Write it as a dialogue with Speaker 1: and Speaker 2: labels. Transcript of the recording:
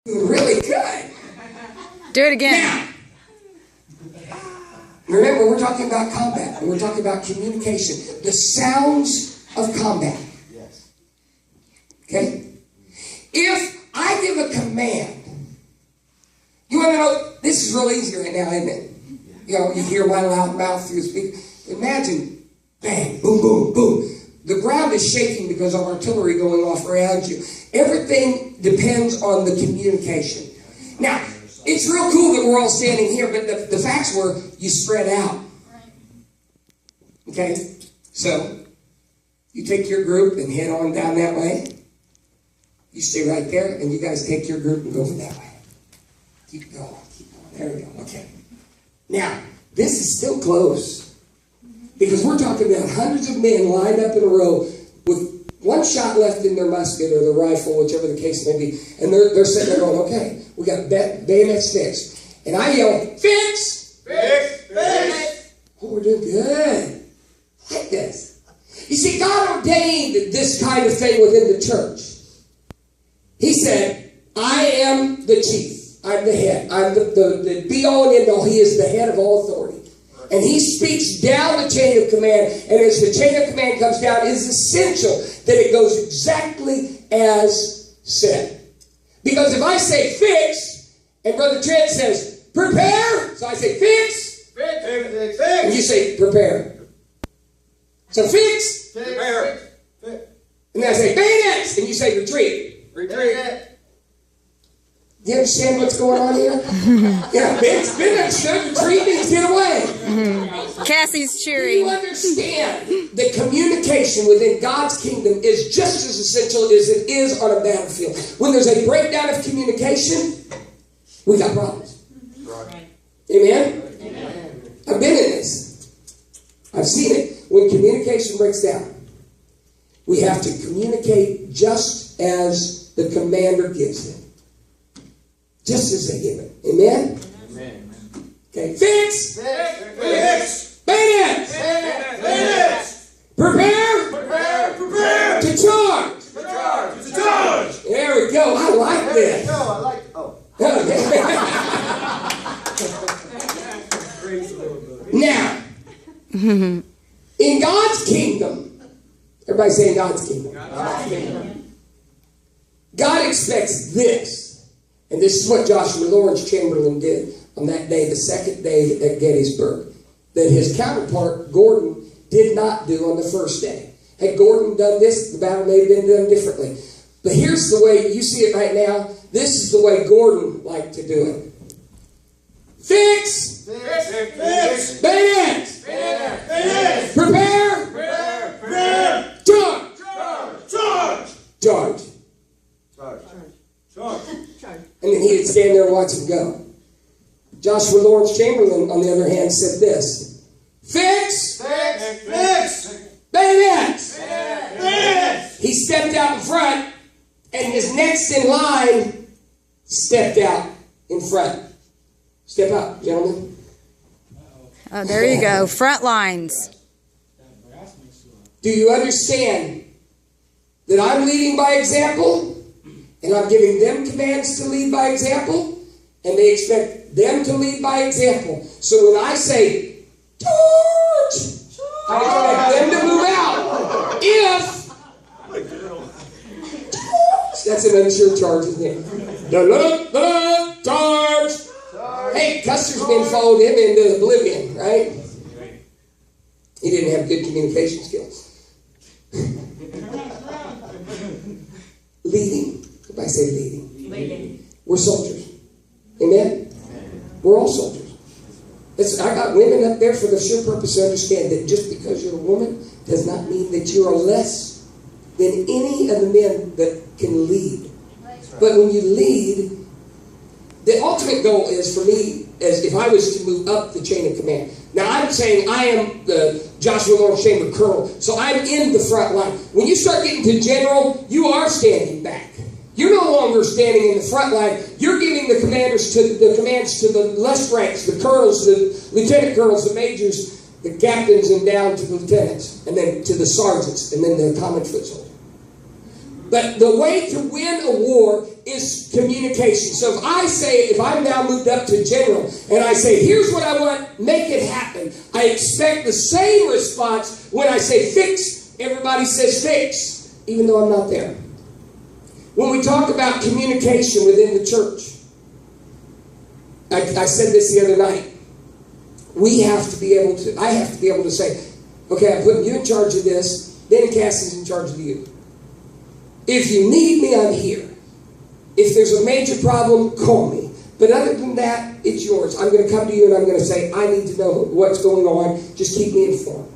Speaker 1: Really good.
Speaker 2: Do it again.
Speaker 1: Now, remember, we're talking about combat. We're talking about communication. The sounds of combat.
Speaker 3: Yes.
Speaker 1: Okay? If I give a command, you want to know, this is real easy right now, isn't it? You know, you hear my loud mouth through the speaker. Imagine, bang, boom, boom, boom. The ground is shaking because of artillery going off around you. Everything depends on the communication. Now, it's real cool that we're all standing here, but the facts were you spread out. Okay? So, you take your group and head on down that way. You stay right there, and you guys take your group and go that way. Keep going, keep going. There we go. Okay. Now, this is still close. Because we're talking about hundreds of men lined up in a row with one shot left in their musket or their rifle, whichever the case may be. And they're sitting there going, okay, we got bayonets fixed. And I yell, fix!
Speaker 3: Fix! Fix!
Speaker 1: Oh, we're doing good. I like this. You see, God ordained this kind of thing within the church. He said, I am the chief. I'm the head. I'm the be-all and end-all. He is the head of all authority. And he speaks down the chain of command. And as the chain of command comes down, it is essential that it goes exactly as said. Because if I say fix, and Brother Trent says prepare, so I say fix,
Speaker 3: Fix! Fix!
Speaker 1: and you say prepare. So fix,
Speaker 3: Prepare!
Speaker 1: and then I say bayonets, and you say retreat.
Speaker 3: Retreat!
Speaker 1: Do you understand what's going on here? Yeah, it's been understood. Retreat means get away.
Speaker 2: Cassie's
Speaker 1: Do
Speaker 2: cheering.
Speaker 1: you understand that communication within God's kingdom is just as essential as it is on a battlefield? When there's a breakdown of communication, we got problems.
Speaker 3: Right.
Speaker 1: Amen?
Speaker 3: Amen.
Speaker 1: I've been in this. I've seen it. When communication breaks down, we have to communicate just as the commander gives it. Just as they give it. Amen?
Speaker 3: Amen.
Speaker 1: Okay. Fix!
Speaker 3: Fix! Fix!
Speaker 1: Bayonets!
Speaker 3: Fix!
Speaker 1: Prepare!
Speaker 3: Prepare! Prepare!
Speaker 1: To charge!
Speaker 3: To charge! To charge!
Speaker 1: There we go. I like
Speaker 3: There you
Speaker 1: this.
Speaker 3: go. I like. Oh.
Speaker 1: Now, in God's kingdom, everybody say in God's kingdom.
Speaker 3: God's kingdom.
Speaker 1: God expects this. And this is what Joshua Lawrence Chamberlain did on that day, the second day at Gettysburg, that his counterpart, Gordon, did not do on the first day. Had Gordon done this, the battle may have been done differently. But here's the way you see it right now. This is the way Gordon liked to do it. Fix!
Speaker 3: Fix! Fix!
Speaker 1: Bayonets!
Speaker 3: Fix!
Speaker 1: Prepare!
Speaker 3: Prepare! Prepare!
Speaker 1: Charge!
Speaker 3: Charge! Charge!
Speaker 1: Charge!
Speaker 3: Charge! Charge!
Speaker 1: And then he'd stand there and watch him go. Joshua Lawrence Chamberlain, on the other hand, said this. Fix!
Speaker 3: Fix! Fix!
Speaker 1: Bayonets!
Speaker 3: Fix!
Speaker 1: He stepped out in front, and his next in line stepped out in front. Step out, gentlemen.
Speaker 2: Oh, there you go. Front lines.
Speaker 1: Do you understand that I'm leading by example, and I'm giving them commands to lead by example, and they expect them to lead by example. So when I say, charge, I expect them to move out. If, that's an unsure charge, isn't it? Charge. Hey, Custer's been followed him into oblivion, right? He didn't have good communication skills. Leading. If I say leading. We're soldiers. Amen? We're all soldiers. I got women up there for the sure purpose to understand that just because you're a woman does not mean that you are less than any of the men that can lead. But when you lead, the ultimate goal is for me, as if I was to move up the chain of command. Now I'm saying I am the Joshua Lawrence Chamber Colonel, so I'm in the front line. When you start getting to general, you are standing back. You're no longer standing in the front line. You're giving the commands to the less ranks, the colonels, the lieutenant colonels, the majors, the captains, and down to the lieutenants, and then to the sergeants, and then the common foot soldier. But the way to win a war is communication. So if I'm now moved up to general and I say, here's what I want, make it happen, I expect the same response when I say fix. Everybody says fix, even though I'm not there. When we talk about communication within the church, I said this the other night. I have to be able to say, okay, I'm putting you in charge of this, then Cassie's in charge of you. If you need me, I'm here. If there's a major problem, call me. But other than that, it's yours. I'm going to come to you and I'm going to say, I need to know what's going on. Just keep me informed.